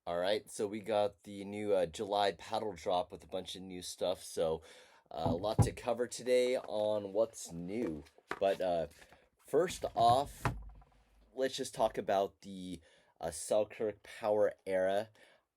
All right, so we got the new July paddle drop with a bunch of new stuff. So a lot to cover today on what's new. But first off, let's just talk about the Selkirk Power Air.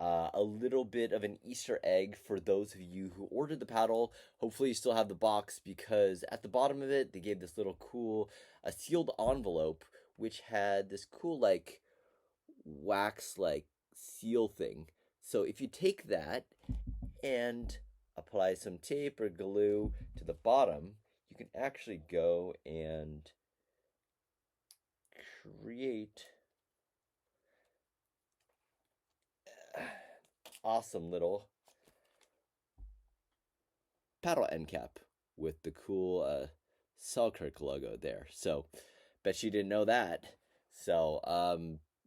A little bit of an Easter egg for those of you who ordered the paddle. Hopefully, you still have the box because at the bottom of it, they gave this little cool sealed envelope, which had this cool wax seal thing. So if you take that and apply some tape or glue to the bottom, you can actually go and create awesome little paddle end cap with the cool Selkirk logo there. So bet you didn't know that. So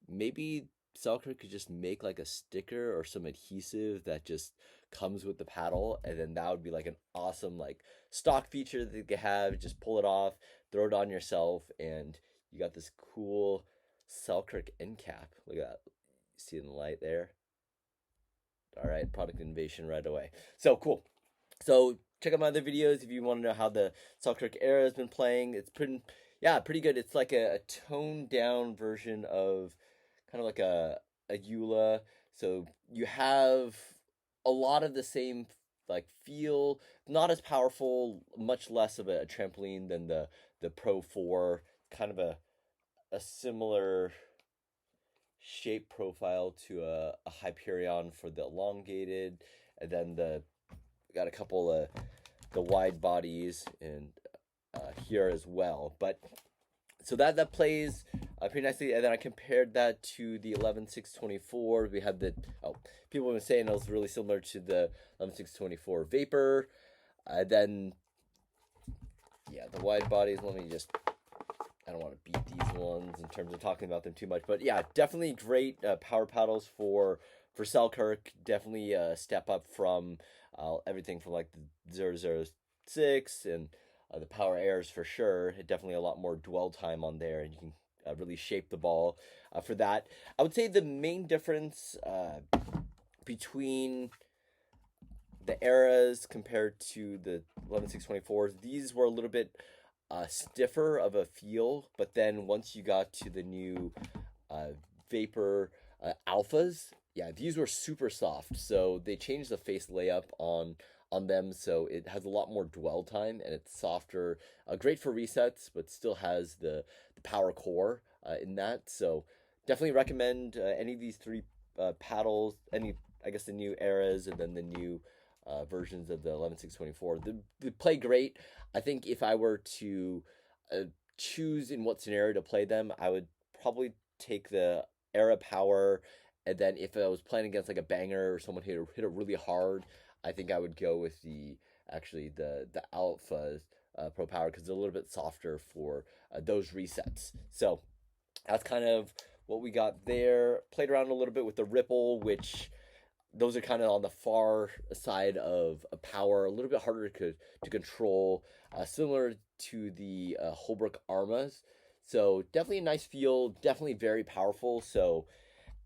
maybe Selkirk could just make like a sticker or some adhesive that just comes with the paddle, and then that would be like an awesome stock feature that they could have. Just pull it off, throw it on yourself, and you got this cool Selkirk end cap. Look at that. See in the light there? All right, product innovation right away. So cool. So check out my other videos if you want to know how the Selkirk Air has been playing. It's pretty good. It's like a toned down version of kind of like a Joola. So you have a lot of the same feel, not as powerful, much less of a trampoline than the Pro 4. Kind of a similar shape profile to a Hyperion for the elongated, and then got a couple of the wide bodies and here as well. But so that plays pretty nicely, and then I compared that to the 11six24. We had people have been saying it was really similar to the 11six24 Vapor. Then the wide bodies. I don't want to beat these ones in terms of talking about them too much, but yeah, definitely great power paddles for Selkirk. Definitely a step up from everything from like the 006 and the Power Airs for sure. Definitely a lot more dwell time on there, and you can really shape the ball for that. I would say the main difference between the eras compared to the 11six24s, these were a little bit stiffer of a feel, but then once you got to the new Vapor Alphas, these were super soft. So they changed the face layup on them, so it has a lot more dwell time and it's softer. Great for resets, but still has the power core in that. So definitely recommend any of these three paddles. I guess the new eras and then the new versions of the 11six24. They play great. I think if I were to choose in what scenario to play them, I would probably take the Era Power, and then if I was playing against like a banger or someone hit it really hard, I think I would go with the Alpha Pro Power because they're a little bit softer for those resets. So that's kind of what we got there. Played around a little bit with the Ripple, which those are kind of on the far side of a power, a little bit harder to control, similar to the Holbrook Armas. So definitely a nice feel, definitely very powerful. So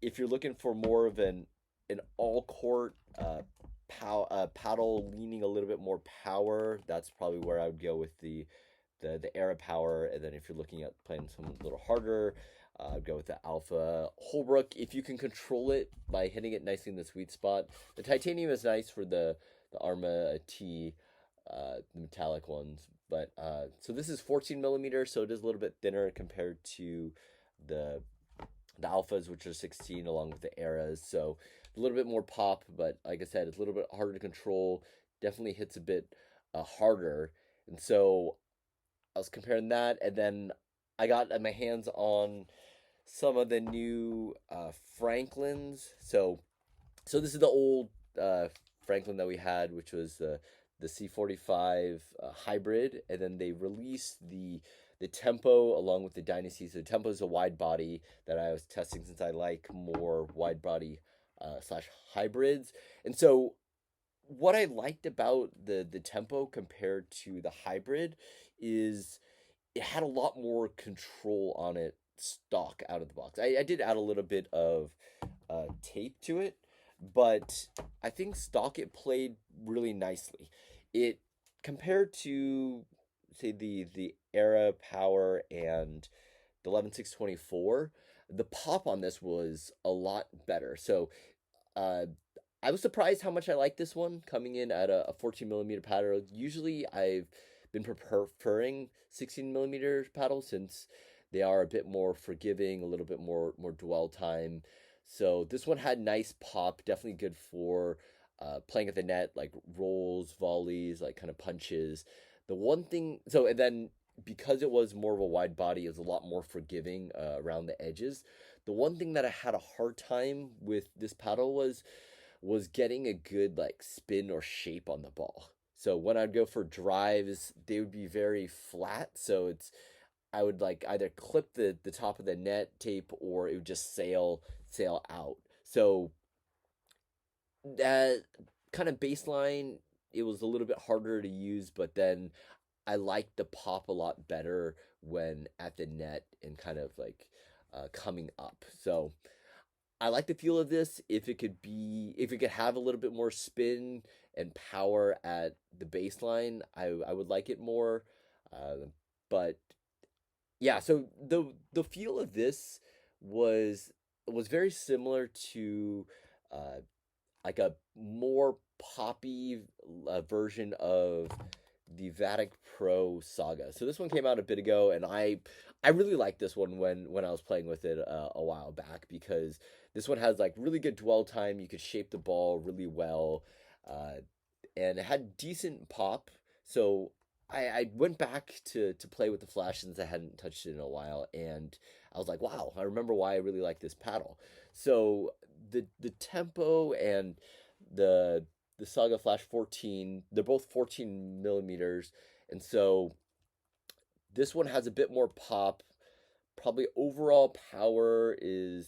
if you're looking for more of an all court paddle leaning a little bit more power, that's probably where I would go with the Era Power. And then if you're looking at playing something a little harder, go with the Alpha Holbrook if you can control it by hitting it nicely in the sweet spot. The titanium is nice for the Arma T, the metallic ones. But so this is 14 millimeters, so it is a little bit thinner compared to the Alphas, which are 16, along with the Eras. So a little bit more pop, but like I said, it's a little bit harder to control. Definitely hits a bit harder. And so I was comparing that, and then I got my hands on some of the new Franklins. So this is the old Franklin that we had, which was the C45 hybrid, and then they released the Tempo along with the Dynasty. So Tempo is a wide body that I was testing since I like more wide body slash hybrids. And so what I liked about the Tempo compared to the hybrid is it had a lot more control on it stock out of the box. I did add a little bit of tape to it, but I think stock it played really nicely. It compared to say the Era Power and the 11six24, the pop on this was a lot better. So uh, I was surprised how much I like this one coming in at a 14 millimeter paddle. Usually I've been preferring 16 millimeter paddles since they are a bit more forgiving, a little bit more dwell time. So this one had nice pop, definitely good for playing at the net, like rolls, volleys, like kind of punches. The one thing, so and then because it was more of a wide body, it was a lot more forgiving around the edges. The one thing that I had a hard time with this paddle was getting a good like spin or shape on the ball. So when I'd go for drives, they would be very flat. So I would like either clip the top of the net tape or it would just sail out. So that kind of baseline, it was a little bit harder to use, but then I liked the pop a lot better when at the net and kind of like coming up. So I like the feel of this. If it could have a little bit more spin and power at the baseline, I would like it more. But yeah, so the feel of this was was very similar to uh, like a more poppy version of the Vatic Pro Saga. So this one came out a bit ago, and I really liked this one when I was playing with it a while back because this one has like really good dwell time. You could shape the ball really well, uh, and it had decent pop. So I went back to play with the Flash since I hadn't touched it in a while, and I was like, wow, I remember why I really like this paddle. So the tempo and the the Saga Flash 14, they're both 14 millimeters, and so this one has a bit more pop. Probably overall power is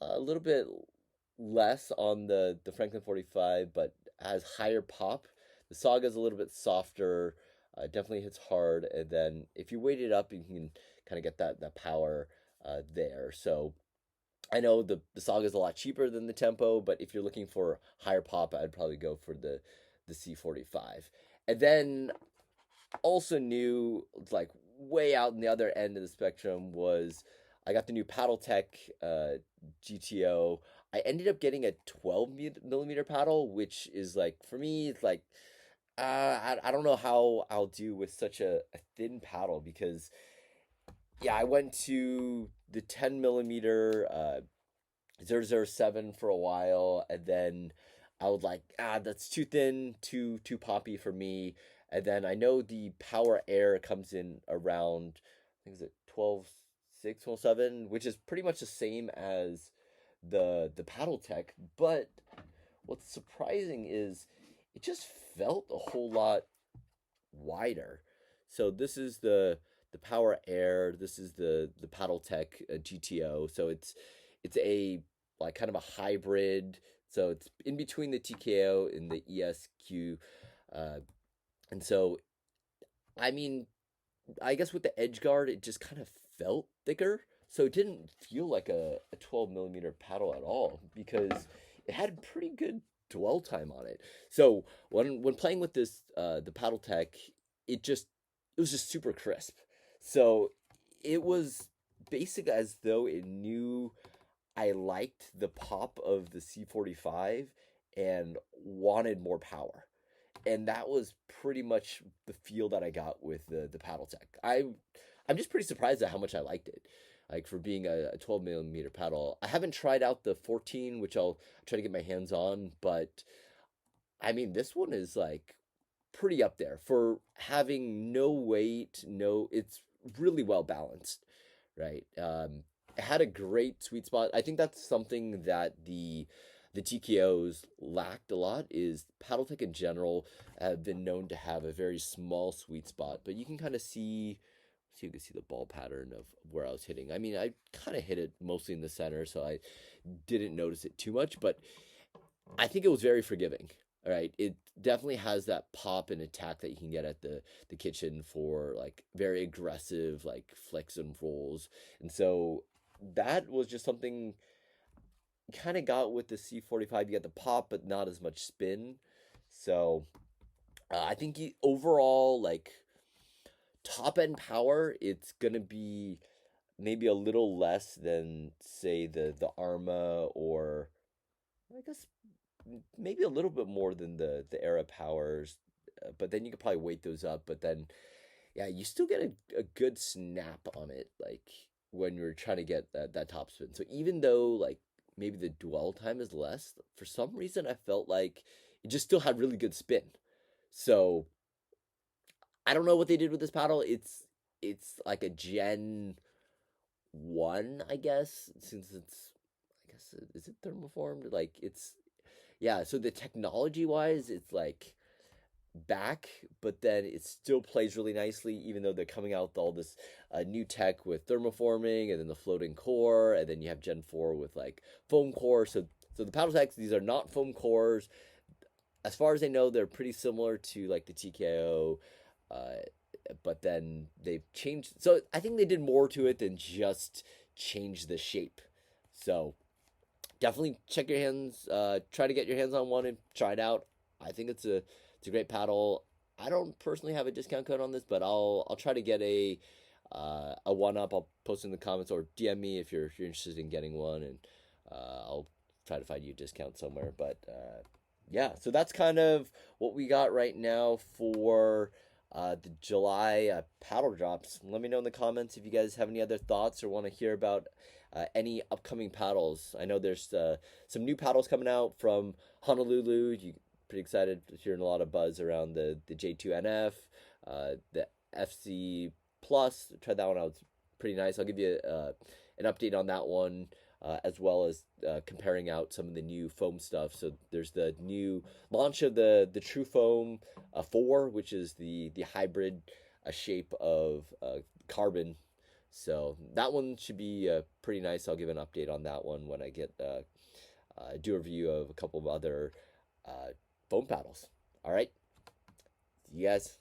a little bit less on the Franklin 45, but has higher pop. The Saga is a little bit softer, definitely hits hard, and then if you weight it up, you can kind of get that power there. So I know the Saga is a lot cheaper than the Tempo, but if you're looking for higher pop, I'd probably go for the C45. And then also new, like way out in the other end of the spectrum was I got the new PaddleTek GTO. I ended up getting a 12 millimeter paddle, which is like for me, it's like I don't know how I'll do with such a thin paddle because yeah, I went to the 10 millimeter 007 for a while, and then I was like, that's too thin, too poppy for me. And then I know the Power Air comes in around, I think is it 12.6, 12.7, which is pretty much the same as the PaddleTek. But what's surprising is it just felt a whole lot wider. So this is the Power Air. This is the PaddleTek GTO. So it's a like kind of a hybrid. So it's in between the TKO and the ESQ. And so, I mean, I guess with the edge guard, it just kind of felt thicker. So it didn't feel like a 12 millimeter paddle at all because it had pretty good dwell time on it. So when playing with this the PaddleTek, it was just super crisp. So it was basic as though it knew I liked the pop of the C45 and wanted more power. And that was pretty much the feel that I got with the PaddleTek. I'm just pretty surprised at how much I liked it. Like for being a 12 millimeter paddle. I haven't tried out the 14, which I'll try to get my hands on, but I mean this one is like pretty up there for having no weight, it's really well balanced, right? It had a great sweet spot. I think that's something that the TKOs lacked a lot is PaddleTek in general have been known to have a very small sweet spot, but you can kind of you can see the ball pattern of where I was hitting. I mean, I kind of hit it mostly in the center, so I didn't notice it too much, but I think it was very forgiving. All right, it definitely has that pop and attack that you can get at the kitchen for like very aggressive like flicks and rolls, and so that was just something kind of got with the C45. You got the pop, but not as much spin. So I think overall, like top end power, it's gonna be maybe a little less than say the Arma, or I guess maybe a little bit more than the Era powers. But then you could probably weight those up. But then yeah, you still get a good snap on it, like when you're trying to get that top spin. So even though like maybe the dwell time is less, for some reason I felt like it just still had really good spin. So I don't know what they did with this paddle. It's like a Gen 1, I guess, since it's, I guess, is it thermoformed? Like it's, yeah, so the technology wise, it's like back, but then it still plays really nicely, even though they're coming out with all this new tech with thermoforming and then the floating core, and then you have Gen 4 with like foam core. So the PaddleTeks, these are not foam cores. As far as I know, they're pretty similar to like the TKO, uh, but then they've changed. So I think they did more to it than just change the shape. So definitely check your hands. Try to get your hands on one and try it out. I think it's a great paddle. I don't personally have a discount code on this, but I'll try to get a one up. I'll post in the comments or DM me if you're interested in getting one, and I'll try to find you a discount somewhere. But yeah, so that's kind of what we got right now for the July paddle drops. Let me know in the comments if you guys have any other thoughts or want to hear about any upcoming paddles. I know there's some new paddles coming out from Honolulu. You pretty excited, hearing a lot of buzz around the J2NF, the FC Plus. Tried that one out, it's pretty nice. I'll give you an update on that one, as well as comparing out some of the new foam stuff. So there's the new launch of the True Foam 4, which is the hybrid shape of carbon. So that one should be pretty nice. I'll give an update on that one when I get do a review of a couple of other foam paddles. All right, see you guys.